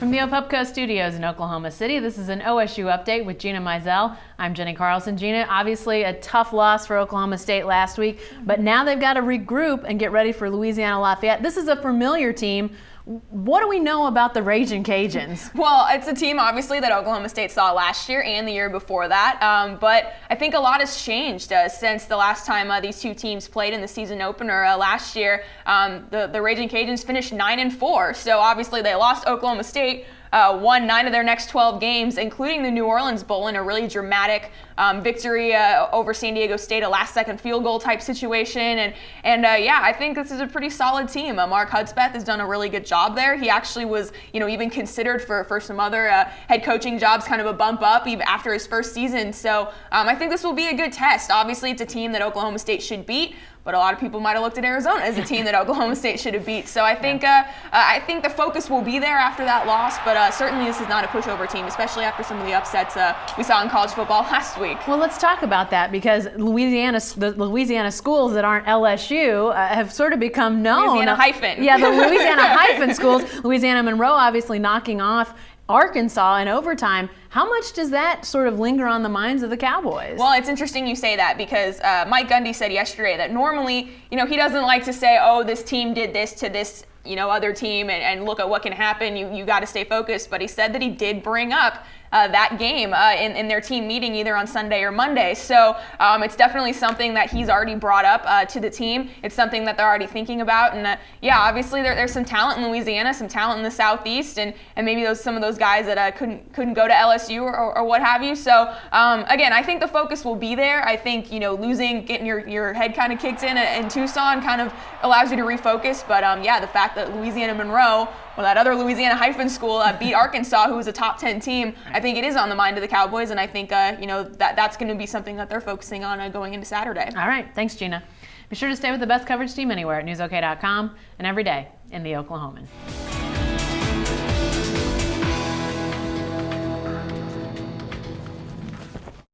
From the Opupco Studios in Oklahoma City, this is an OSU update with Gina Mizell. I'm Jenni Carlson. Gina, obviously a tough loss for Oklahoma State last week, but now they've got to regroup and get ready for Louisiana Lafayette. This is a familiar team. What do we know about the Ragin Cajuns? Well, it's a team obviously that Oklahoma State saw last year and the year before that, but I think a lot has changed since the last time these two teams played in the season opener last year. The Ragin Cajuns finished 9-4, so obviously they lost Oklahoma State. Won 9 of their next 12 games, including the New Orleans Bowl in a really dramatic victory over San Diego State, a last-second field goal type situation. And yeah, I think this is a pretty solid team. Mark Hudspeth has done a really good job there. He actually was, even considered for some other head coaching jobs, kind of a bump up even after his first season. So I think this will be a good test. Obviously, it's a team that Oklahoma State should beat, but a lot of people might have looked at Arizona as a team that Oklahoma State should have beat. So I think the focus will be there after that loss, but certainly this is not a pushover team, especially after some of the upsets we saw in college football last week. Well, let's talk about that because the Louisiana schools that aren't LSU have sort of become known. Louisiana hyphen. Yeah, the Louisiana hyphen schools. Louisiana Monroe obviously knocking off Arkansas in overtime. How much does that sort of linger on the minds of the Cowboys? Well, it's interesting you say that because Mike Gundy said yesterday that normally, he doesn't like to say, oh, this team did this to this, other team and look at what can happen. You got to stay focused. But he said that he did bring up that game in their team meeting either on Sunday or Monday. So it's definitely something that he's already brought up to the team. It's something that they're already thinking about. And yeah, obviously there's some talent in Louisiana, some talent in the Southeast, and maybe some of those guys that couldn't go to LSU or what have you. So again, I think the focus will be there. I think losing, getting your head kind of kicked in Tucson kind of allows you to refocus. But yeah, the fact that Louisiana Monroe, or that other Louisiana hyphen school, beat Arkansas, who was a top 10 team, I think it is on the mind of the Cowboys, and I think that's going to be something that they're focusing on going into Saturday. All right, thanks, Gina. Be sure to stay with the best coverage team anywhere at newsok.com and every day in the Oklahoman.